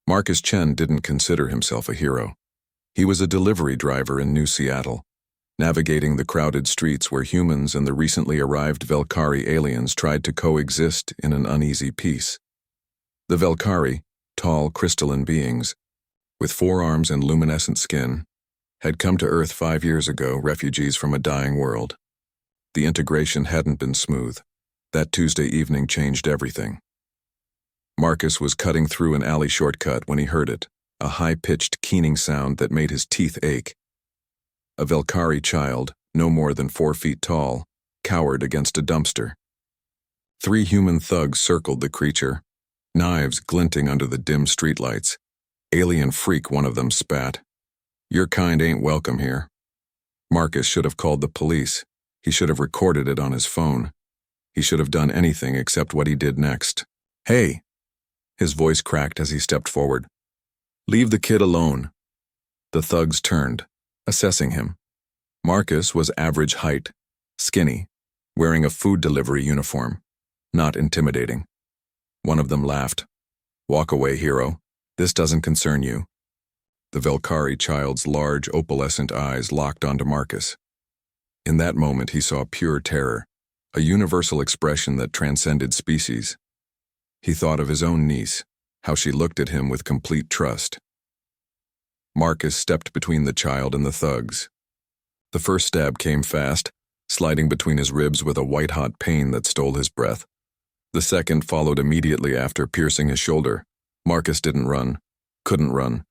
Marcus Chen didn't consider himself a hero. He was a delivery driver in New Seattle, navigating the crowded streets where humans and the recently arrived Velkari aliens tried to coexist in an uneasy peace. The Velkari, tall, crystalline beings, with 4 arms and luminescent skin, had come to Earth 5 years ago, refugees from a dying world. The integration hadn't been smooth. That Tuesday evening changed everything. Marcus was cutting through an alley shortcut when he heard it, a high-pitched, keening sound that made his teeth ache. A Velkari child, no more than 4 feet tall, cowered against a dumpster. 3 human thugs circled the creature, knives glinting under the dim streetlights. Alien freak, one of them spat. "Your kind ain't welcome here." Marcus should have called the police. He should have recorded it on his phone. He should have done anything except what he did next. "Hey!" His voice cracked as he stepped forward. "Leave the kid alone." The thugs turned, assessing him. Marcus was average height, skinny, wearing a food delivery uniform, not intimidating. One of them laughed. "Walk away, hero. This doesn't concern you." The Velkari child's large, opalescent eyes locked onto Marcus. In that moment, he saw pure terror, a universal expression that transcended species. He thought of his own niece, how she looked at him with complete trust. Marcus stepped between the child and the thugs. The first stab came fast, sliding between his ribs with a white-hot pain that stole his breath. The second followed immediately after, piercing his shoulder. Marcus didn't run, couldn't run.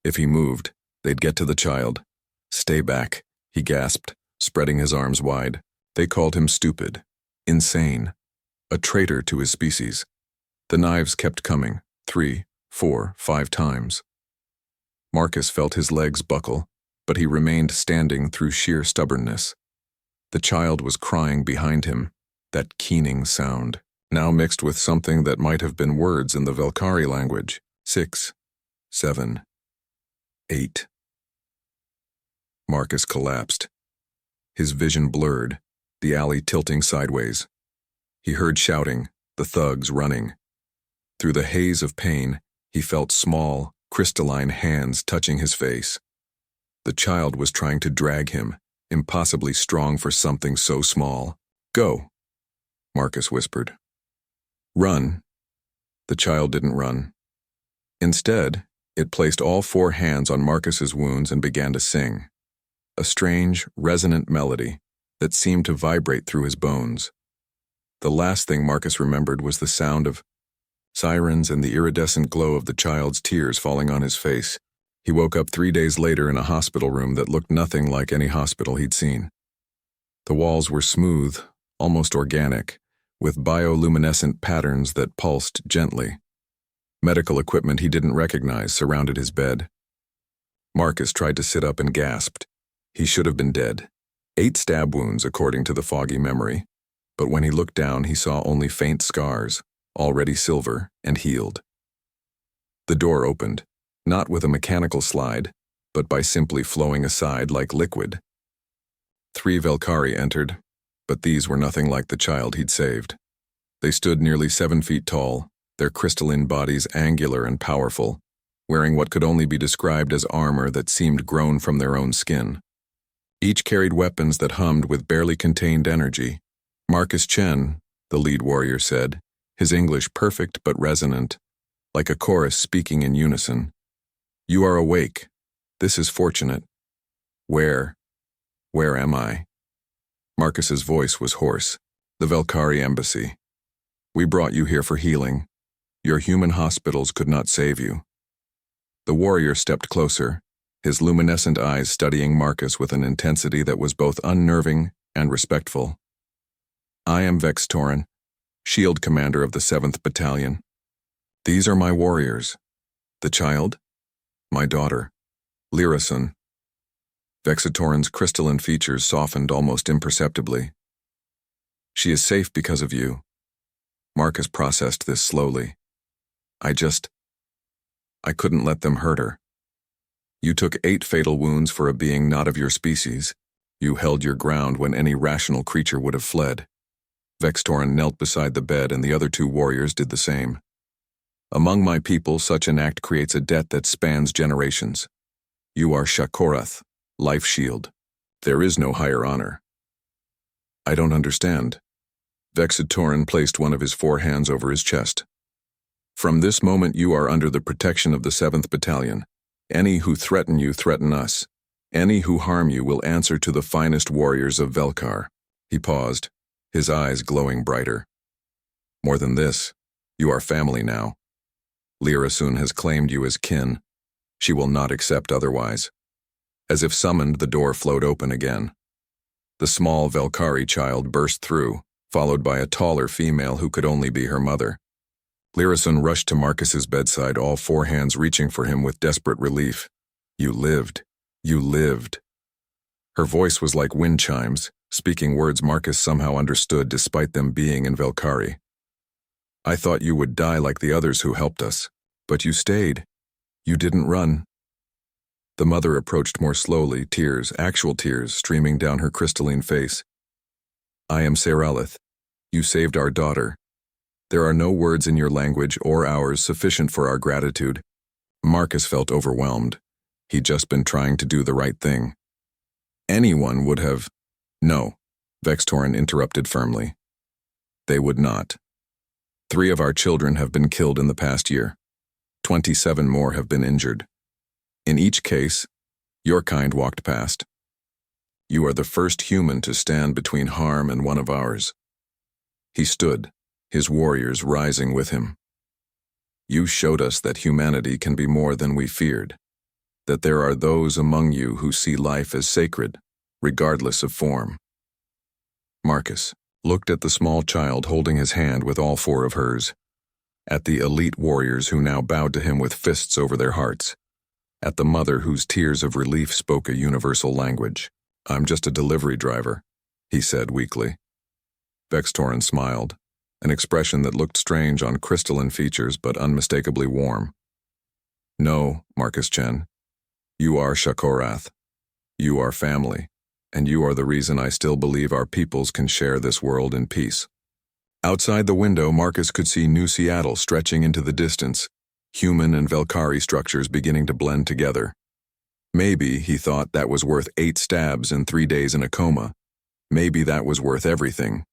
If he moved, they'd get to the child. "Stay back," he gasped, spreading his arms wide. They called him stupid, insane, a traitor to his species. The knives kept coming, 3, 4, 5 times. Marcus felt his legs buckle, but he remained standing through sheer stubbornness. The child was crying behind him, that keening sound, now mixed with something that might have been words in the Velkari language. 6, 7, 8. Marcus collapsed. His vision blurred, the alley tilting sideways. He heard shouting, the thugs running. Through the haze of pain, he felt small, crystalline hands touching his face. The child was trying to drag him, impossibly strong for something so small. "Go," Marcus whispered. "Run." The child didn't run. Instead, it placed all 4 hands on Marcus's wounds and began to sing, a strange, resonant melody that seemed to vibrate through his bones. The last thing Marcus remembered was the sound of sirens and the iridescent glow of the child's tears falling on his face. He woke up 3 days later in a hospital room that looked nothing like any hospital he'd seen. The walls were smooth, almost organic, with bioluminescent patterns that pulsed gently. Medical equipment he didn't recognize surrounded his bed. Marcus tried to sit up and gasped. He should have been dead. 8 stab wounds, according to the foggy memory. But when he looked down, he saw only faint scars, already silver and healed. The door opened, not with a mechanical slide, but by simply flowing aside like liquid. 3 Velkari entered, but these were nothing like the child he'd saved. They stood nearly 7 feet tall, their crystalline bodies angular and powerful, wearing what could only be described as armor that seemed grown from their own skin. Each carried weapons that hummed with barely contained energy. Marcus Chen, the lead warrior said, his English perfect but resonant, like a chorus speaking in unison. "You are awake. This is fortunate. Where am I?" Marcus's voice was hoarse. "The Velkari embassy. We brought you here for healing. Your human hospitals could not save you." The warrior stepped closer, his luminescent eyes studying Marcus with an intensity that was both unnerving and respectful. "I am Vextorin, shield commander of the 7th Battalion. These are my warriors. The child? My daughter, Lyrasun." Vexitorin's crystalline features softened almost imperceptibly. "She is safe because of you." Marcus processed this slowly. I couldn't let them hurt her. You took 8 fatal wounds for a being not of your species. You held your ground when any rational creature would have fled." Vextorin knelt beside the bed and the other 2 warriors did the same. Among my people, such an act creates a debt that spans generations. You are Shakorath, life shield. There is no higher honor. I don't understand. Vexitorin placed one of his 4 hands over his chest. From this moment you are under the protection of the 7th Battalion. Any who threaten you threaten us. Any who harm you will answer to the finest warriors of Velkar. He paused, his eyes glowing brighter. More than this, you are family now. Lyrasun has claimed you as kin. She will not accept otherwise. As if summoned, the door flowed open again. The small Velkari child burst through, followed by a taller female who could only be her mother. Lyrasun rushed to Marcus's bedside, all 4 hands reaching for him with desperate relief. You lived. You lived. Her voice was like wind chimes, speaking words Marcus somehow understood despite them being in Velkari. I thought you would die like the others who helped us, but you stayed. You didn't run. The mother approached more slowly, tears, actual tears, streaming down her crystalline face. I am Seralith. You saved our daughter. There are no words in your language or ours sufficient for our gratitude. Marcus felt overwhelmed. He'd just been trying to do the right thing. Anyone would have... No, Vextorin interrupted firmly. They would not. 3 of our children have been killed in the past year. 27 more have been injured. In each case, your kind walked past. You are the first human to stand between harm and one of ours. He stood, his warriors rising with him. You showed us that humanity can be more than we feared, that there are those among you who see life as sacred, regardless of form. Marcus looked at the small child holding his hand with all 4 of hers, at the elite warriors who now bowed to him with fists over their hearts, at the mother whose tears of relief spoke a universal language. I'm just a delivery driver, he said weakly. Vextorin smiled, an expression that looked strange on crystalline features but unmistakably warm. No, Marcus Chen. You are Shakorath. You are family, and you are the reason I still believe our peoples can share this world in peace. Outside the window, Marcus could see New Seattle stretching into the distance, human and Velkari structures beginning to blend together. Maybe, he thought, that was worth 8 stabs and 3 days in a coma. Maybe that was worth everything.